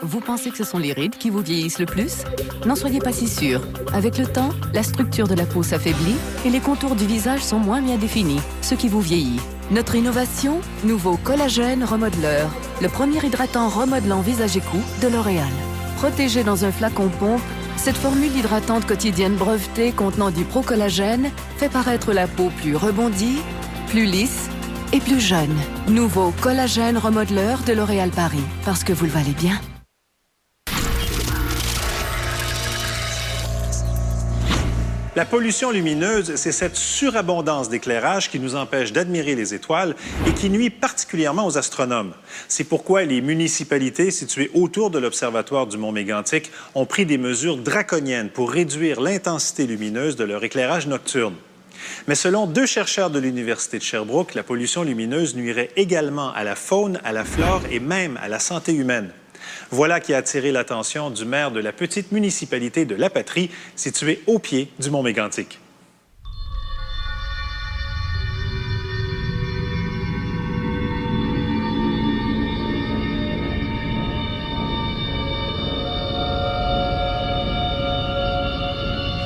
Vous pensez que ce sont les rides qui vous vieillissent le plus? N'en soyez pas si sûr. Avec le temps, la structure de la peau s'affaiblit et les contours du visage sont moins bien définis, ce qui vous vieillit. Notre innovation, nouveau collagène remodeleur, le premier hydratant remodelant visage et cou de L'Oréal. Protégé dans un flacon pompe, cette formule hydratante quotidienne brevetée contenant du pro-collagène fait paraître la peau plus rebondie, plus lisse et plus jeune. Nouveau collagène remodeleur de L'Oréal Paris, parce que vous le valez bien. La pollution lumineuse, c'est cette surabondance d'éclairage qui nous empêche d'admirer les étoiles et qui nuit particulièrement aux astronomes. C'est pourquoi les municipalités situées autour de l'Observatoire du Mont Mégantic ont pris des mesures draconiennes pour réduire l'intensité lumineuse de leur éclairage nocturne. Mais selon 2 chercheurs de l'Université de Sherbrooke, la pollution lumineuse nuirait également à la faune, à la flore et même à la santé humaine. Voilà qui a attiré l'attention du maire de la petite municipalité de La Patrie, située au pied du Mont Mégantic.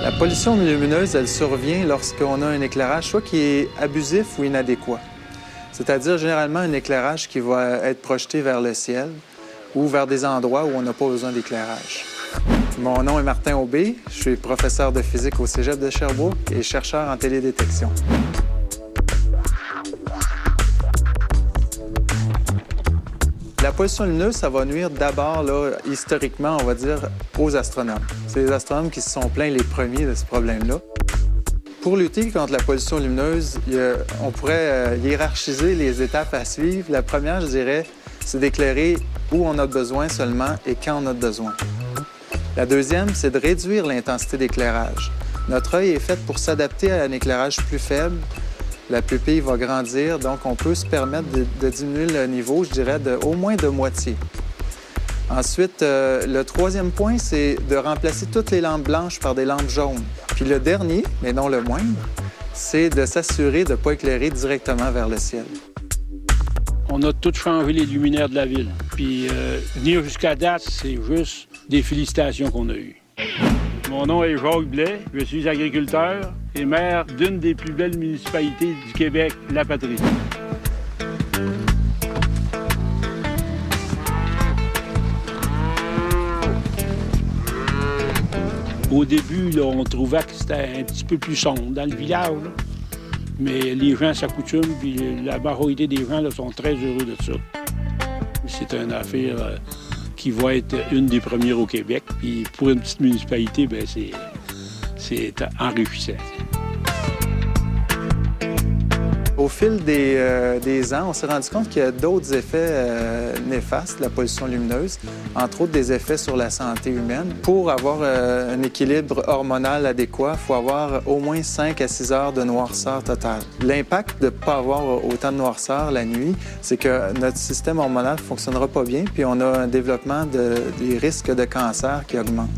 La pollution lumineuse, elle survient lorsqu'on a un éclairage soit qui est abusif ou inadéquat. C'est-à-dire généralement un éclairage qui va être projeté vers le ciel ou vers des endroits où on n'a pas besoin d'éclairage. Mon nom est Martin Aubé, je suis professeur de physique au Cégep de Sherbrooke et chercheur en télédétection. La pollution lumineuse, ça va nuire d'abord, historiquement, on va dire, aux astronomes. C'est les astronomes qui se sont plaints les premiers de ce problème-là. Pour lutter contre la pollution lumineuse, on pourrait hiérarchiser les étapes à suivre. La première, je dirais, c'est d'éclairer où on a besoin seulement et quand on a besoin. La deuxième, c'est de réduire l'intensité d'éclairage. Notre œil est fait pour s'adapter à un éclairage plus faible. La pupille va grandir, donc on peut se permettre de diminuer le niveau, je dirais, au moins de moitié. Ensuite, le troisième point, c'est de remplacer toutes les lampes blanches par des lampes jaunes. Puis le dernier, mais non le moindre, c'est de s'assurer de ne pas éclairer directement vers le ciel. On a tout changé les luminaires de la ville. Puis venir jusqu'à date, c'est juste des félicitations qu'on a eues. Mon nom est Jacques Blais, je suis agriculteur et maire d'une des plus belles municipalités du Québec, La Patrie. Au début, là, on trouvait que c'était un petit peu plus sombre dans le village, là. Mais les gens s'accoutument, puis la majorité des gens là, sont très heureux de ça. C'est une affaire qui va être une des premières au Québec. Puis pour une petite municipalité, bien, c'est enrichissant. Au fil des ans, on s'est rendu compte qu'il y a d'autres effets néfastes de la pollution lumineuse, entre autres des effets sur la santé humaine. Pour avoir un équilibre hormonal adéquat, il faut avoir au moins 5 à 6 heures de noirceur totale. L'impact de ne pas avoir autant de noirceur la nuit, c'est que notre système hormonal ne fonctionnera pas bien, puis on a un développement des risques de cancer qui augmentent.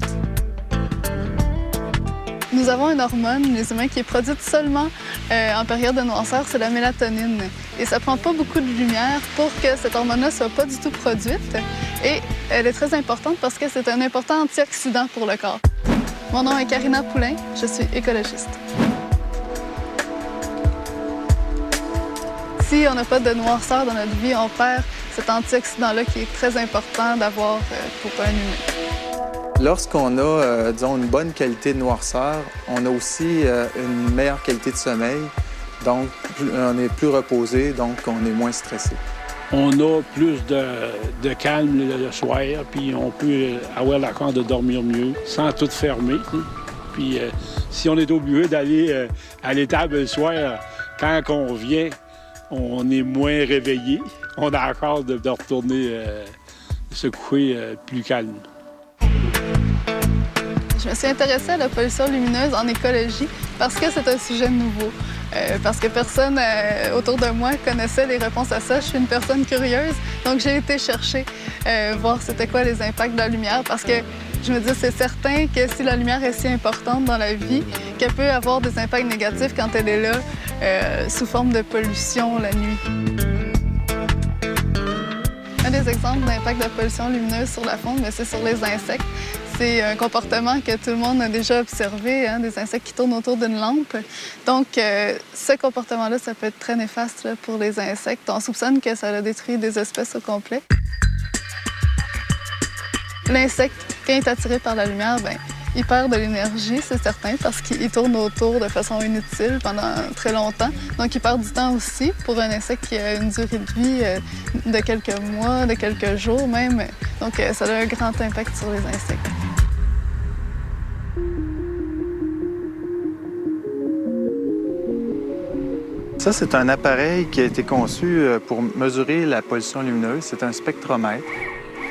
Nous avons une hormone, les humains, qui est produite seulement en période de noirceur, c'est la mélatonine. Et ça prend pas beaucoup de lumière pour que cette hormone-là soit pas du tout produite. Et elle est très importante parce que c'est un important antioxydant pour le corps. Mon nom est Karina Poulain, je suis écologiste. Si on n'a pas de noirceur dans notre vie, on perd cet antioxydant-là qui est très important d'avoir pour un humain. Lorsqu'on a, disons, une bonne qualité de noirceur, on a aussi une meilleure qualité de sommeil. Donc, on est plus reposé, donc on est moins stressé. On a plus de calme le soir, puis on peut avoir la chance de dormir mieux, sans tout fermer. Puis si on est obligé d'aller à l'étable le soir, quand on revient, on est moins réveillé. On a la chance de retourner se coucher plus calme. Je me suis intéressée à la pollution lumineuse en écologie parce que c'est un sujet nouveau. Parce que personne autour de moi connaissait les réponses à ça. Je suis une personne curieuse, donc j'ai été chercher voir c'était quoi les impacts de la lumière parce que je me dis c'est certain que si la lumière est si importante dans la vie, qu'elle peut avoir des impacts négatifs quand elle est là sous forme de pollution la nuit. Un des exemples d'impact de pollution lumineuse sur la faune, c'est sur les insectes. C'est un comportement que tout le monde a déjà observé, hein, des insectes qui tournent autour d'une lampe. Donc, ce comportement-là, ça peut être très néfaste là, pour les insectes. On soupçonne que ça a détruit des espèces au complet. L'insecte, quand il est attiré par la lumière, il perd de l'énergie, c'est certain, parce qu'il tourne autour de façon inutile pendant très longtemps. Donc, il perd du temps aussi pour un insecte qui a une durée de vie de quelques mois, de quelques jours même. Donc, ça a un grand impact sur les insectes. Ça, c'est un appareil qui a été conçu pour mesurer la pollution lumineuse. C'est un spectromètre.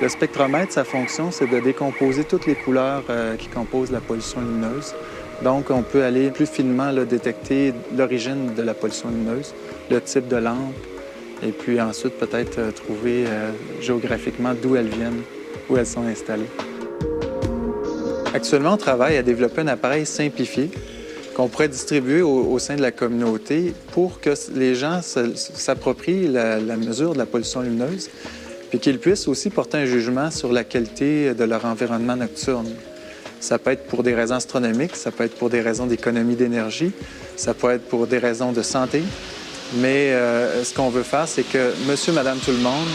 Le spectromètre, sa fonction, c'est de décomposer toutes les couleurs qui composent la pollution lumineuse. Donc, on peut aller plus finement là, détecter l'origine de la pollution lumineuse, le type de lampe, et puis ensuite peut-être trouver géographiquement d'où elles viennent, où elles sont installées. Actuellement, on travaille à développer un appareil simplifié qu'on pourrait distribuer au sein de la communauté pour que les gens s'approprient la mesure de la pollution lumineuse puis qu'ils puissent aussi porter un jugement sur la qualité de leur environnement nocturne. Ça peut être pour des raisons astronomiques, ça peut être pour des raisons d'économie d'énergie, ça peut être pour des raisons de santé, mais ce qu'on veut faire, c'est que monsieur, madame, tout le monde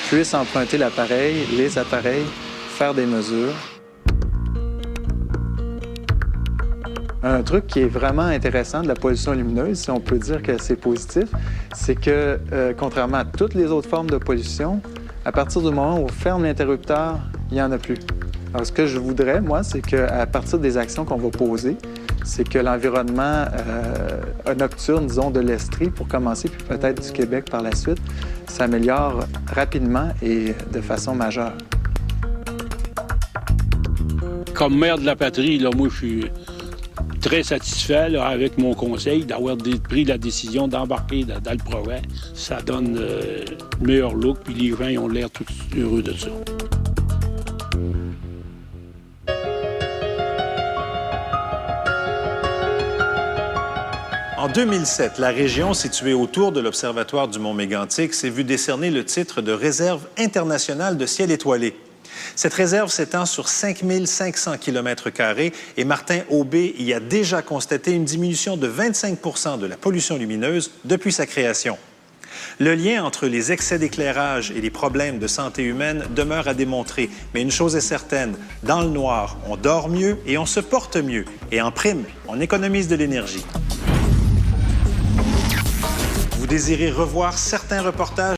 puisse emprunter l'appareil, les appareils, faire des mesures. Un truc qui est vraiment intéressant de la pollution lumineuse, si on peut dire que c'est positif, c'est que, contrairement à toutes les autres formes de pollution, à partir du moment où on ferme l'interrupteur, il n'y en a plus. Alors, ce que je voudrais, moi, c'est qu'à partir des actions qu'on va poser, c'est que l'environnement nocturne, disons, de l'Estrie, pour commencer, puis peut-être du Québec par la suite, s'améliore rapidement et de façon majeure. Comme maire de la patrie, là, moi, je suis très satisfait là, avec mon conseil d'avoir pris la décision d'embarquer dans le projet. Ça donne le meilleur look, puis les gens ils ont l'air tous heureux de ça. En 2007, la région située autour de l'Observatoire du Mont-Mégantic s'est vue décerner le titre de réserve internationale de ciel étoilé. Cette réserve s'étend sur 5 500 km² et Martin Aubé y a déjà constaté une diminution de 25 % de la pollution lumineuse depuis sa création. Le lien entre les excès d'éclairage et les problèmes de santé humaine demeure à démontrer, mais une chose est certaine, dans le noir, on dort mieux et on se porte mieux. Et en prime, on économise de l'énergie. Vous désirez revoir certains reportages